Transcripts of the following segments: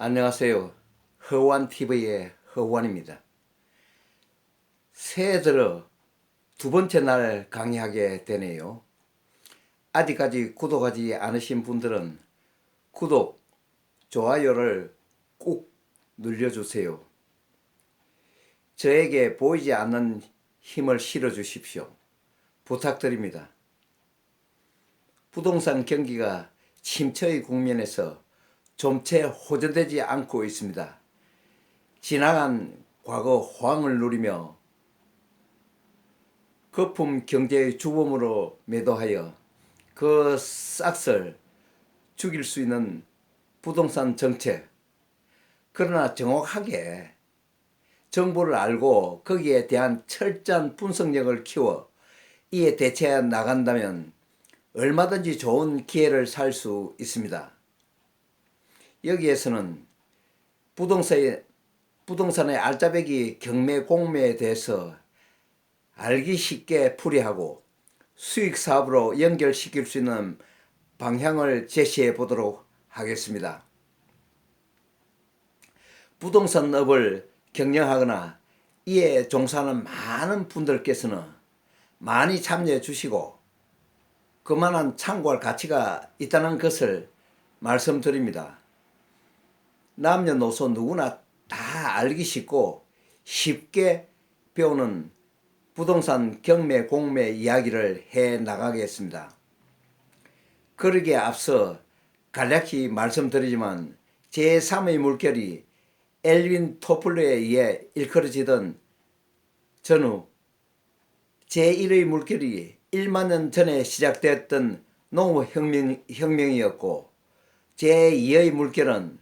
안녕하세요. 허완TV의 허완입니다. 새해 들어 두 번째 날 강의하게 되네요. 아직까지 구독하지 않으신 분들은 구독, 좋아요를 꾹 눌러주세요. 저에게 보이지 않는 힘을 실어주십시오. 부탁드립니다. 부동산 경기가 침체의 국면에서 좀채 호전되지 않고 있습니다. 지나간 과거 호황을 누리며 거품 경제의 주범으로 매도하여 그 싹을 죽일 수 있는 부동산 정책. 그러나 정확하게 정보를 알고 거기에 대한 철저한 분석력을 키워 이에 대처해 나간다면 얼마든지 좋은 기회를 살 수 있습니다. 여기에서는 부동산의 알짜배기 경매 공매에 대해서 알기 쉽게 풀이하고 수익 사업으로 연결시킬 수 있는 방향을 제시해 보도록 하겠습니다. 부동산업을 경영하거나 이에 종사하는 많은 분들께서는 많이 참여해 주시고 그만한 참고할 가치가 있다는 것을 말씀드립니다. 남녀노소 누구나 다 알기 쉽고 쉽게 배우는 부동산 경매 공매 이야기를 해 나가겠습니다. 그러기에 앞서 간략히 말씀드리지만 제3의 물결이 엘빈 토플러에 의해 일컬어지던 전후 제1의 물결이 1만 년 전에 시작되었던 농업혁명이었고 제2의 물결은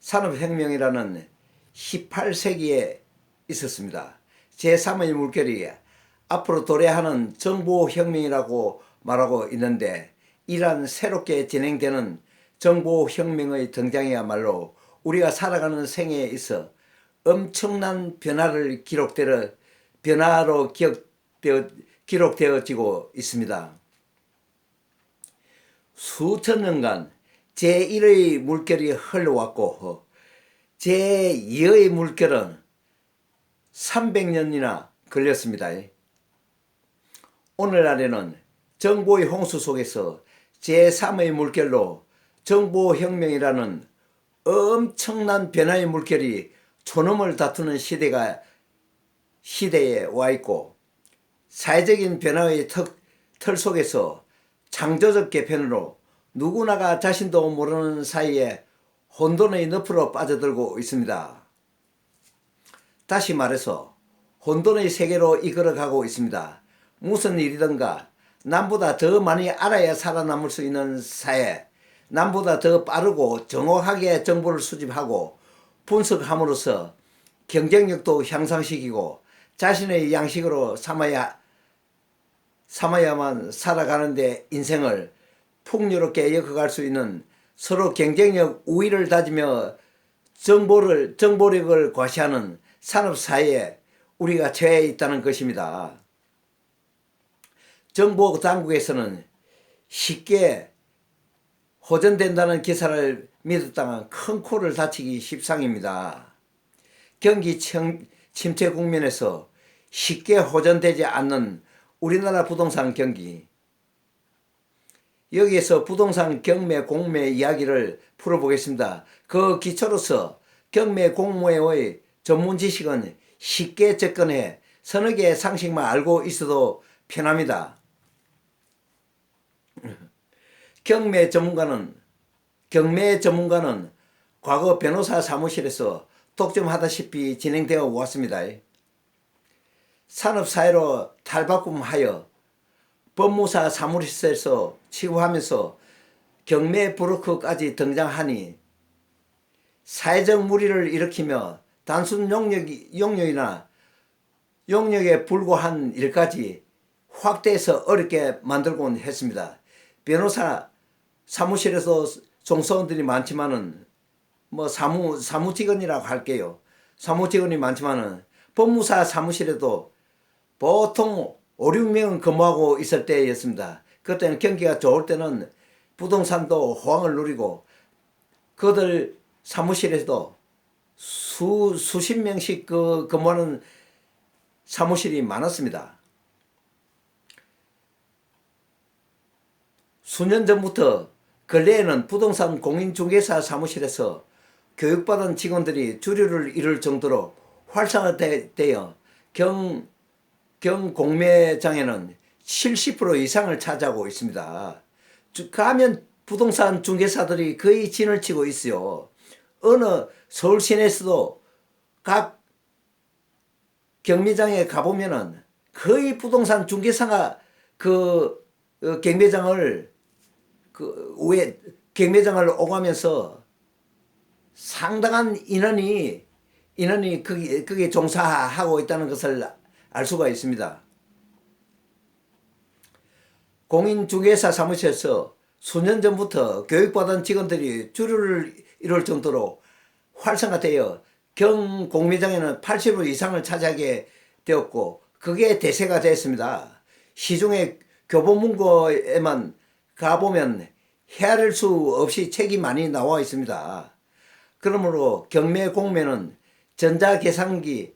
산업혁명이라는 18세기에 있었습니다. 제3의 물결이 앞으로 도래하는 정보혁명이라고 말하고 있는데 이러한 새롭게 진행되는 정보혁명의 등장이야말로 우리가 살아가는 생애에 있어 엄청난 변화로 기록되어지고 있습니다. 수천 년간 제1의 물결이 흘러왔고 제2의 물결은 300년이나 걸렸습니다. 오늘날에는 정보의 홍수 속에서 제3의 물결로 정보혁명이라는 엄청난 변화의 물결이 촌음을 다투는 시대에 와 있고 사회적인 변화의 틀 속에서 창조적 개편으로 누구나가 자신도 모르는 사이에 혼돈의 늪으로 빠져들고 있습니다. 다시 말해서 혼돈의 세계로 이끌어가고 있습니다. 무슨 일이든가 남보다 더 많이 알아야 살아남을 수 있는 사회, 남보다 더 빠르고 정확하게 정보를 수집하고 분석함으로써 경쟁력도 향상시키고 자신의 양식으로 삼아야만 살아가는데 인생을 풍요롭게 이어갈 수 있는 서로 경쟁력 우위를 다지며 정보력을 과시하는 산업사회에 우리가 처해 있다는 것입니다. 정보 당국에서는 쉽게 호전된다는 기사를 믿었다가 큰 코를 다치기 십상입니다. 경기 침체 국면에서 쉽게 호전되지 않는 우리나라 부동산 경기. 여기에서 부동산 경매 공매 이야기를 풀어보겠습니다. 그 기초로서 경매 공매의 전문 지식은 쉽게 접근해 서너 개의 상식만 알고 있어도 편합니다. 경매 전문가는 과거 변호사 사무실에서 독점하다시피 진행되어 왔습니다. 산업사회로 탈바꿈하여 법무사 사무실에서 취급하면서 경매 브로커까지 등장하니 사회적 물의를 일으키며 단순 용역에 불과한 일까지 확대해서 어렵게 만들곤 했습니다. 변호사 사무실에서 종사원들이 많지만은 사무직원이라고 할게요. 사무직원이 많지만은 법무사 사무실에도 보통 5, 6명은 근무하고 있을 때였습니다. 그때는 경기가 좋을 때는 부동산도 호황을 누리고 그들 사무실에도 수십 명씩 근무하는 사무실이 많았습니다. 수년 전부터 근래에는 부동산 공인중개사 사무실에서 교육받은 직원들이 주류를 이룰 정도로 활성화되어 경공매장에는 70% 이상을 차지하고 있습니다. 가면 부동산 중개사들이 거의 진을 치고 있어요. 어느 서울 시내에서도 각 경매장에 가보면은 거의 부동산 중개사가 경매장을 경매장을 오가면서 상당한 인원이 거기에 종사하고 있다는 것을 알 수가 있습니다. 공인중개사 사무실에서 수년 전부터 교육받은 직원들이 주류를 이룰 정도로 활성화되어 경공매장에는 80% 이상을 차지하게 되었고 그게 대세가 됐습니다. 시중의 교보문고에만 가보면 헤아릴 수 없이 책이 많이 나와 있습니다. 그러므로 경매 공매는 전자계산기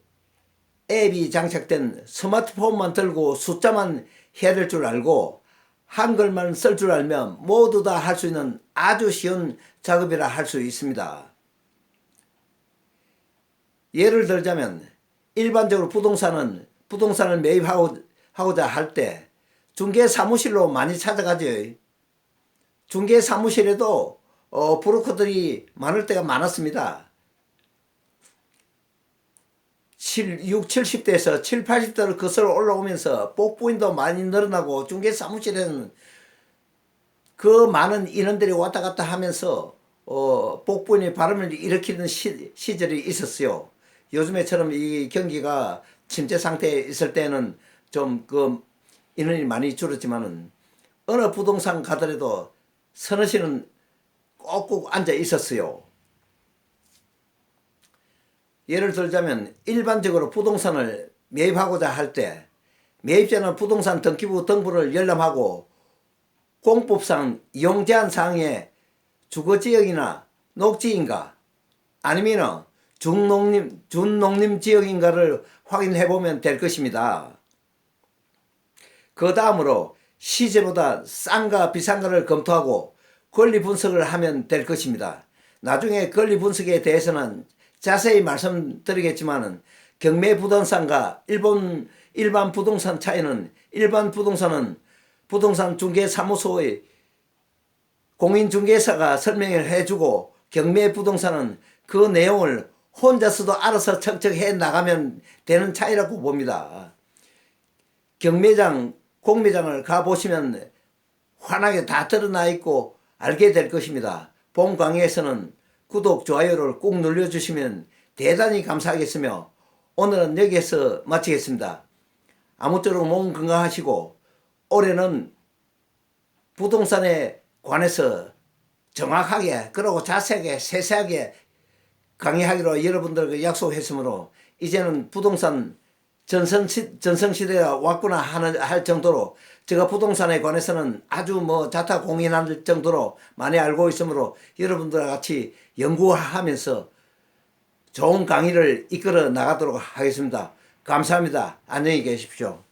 앱이 장착된 스마트폰만 들고 숫자만 해야 될 줄 알고 한글만 쓸 줄 알면 모두 다 할 수 있는 아주 쉬운 작업이라 할 수 있습니다. 예를 들자면 일반적으로 부동산을 매입하고자 할 때 중개사무실로 많이 찾아가죠. 중개사무실에도 브로커들이 많을 때가 많았습니다. 70대에서 7, 80대로 거슬러 올라오면서 복부인도 많이 늘어나고 중개사무실에는 그 많은 인원들이 왔다 갔다 하면서 복부인이 바람을 일으키는 시절이 있었어요. 요즘에처럼 이 경기가 침체 상태에 있을 때는 좀 인원이 많이 줄었지만은 어느 부동산 가더라도 서너 시는 꼭꼭 앉아 있었어요. 예를 들자면 일반적으로 부동산을 매입하고자 할 때 매입자는 부동산 등기부 등본을 열람하고 공법상 이용제한 사항에 주거지역이나 녹지인가 아니면 준농림지역인가를 확인해 보면 될 것입니다. 그 다음으로 시세보다 싼가 비싼가를 검토하고 권리 분석을 하면 될 것입니다. 나중에 권리 분석에 대해서는 자세히 말씀드리겠지만 경매 부동산과 일반 부동산 차이는 일반 부동산은 부동산 중개사무소의 공인중개사가 설명을 해주고 경매 부동산은 그 내용을 혼자서도 알아서 척척해 나가면 되는 차이라고 봅니다. 경매장, 공매장을 가보시면 환하게 다 드러나 있고 알게 될 것입니다. 본 강의에서는 구독, 좋아요를 꼭 눌러주시면 대단히 감사하겠으며 오늘은 여기에서 마치겠습니다. 아무쪼록 몸 건강하시고 올해는 부동산에 관해서 정확하게 그리고 자세하게 세세하게 강의하기로 여러분들과 약속했으므로 이제는 부동산 전성시대가 왔구나 할 정도로 제가 부동산에 관해서는 아주 자타공인할 정도로 많이 알고 있으므로 여러분들과 같이 연구하면서 좋은 강의를 이끌어 나가도록 하겠습니다. 감사합니다. 안녕히 계십시오.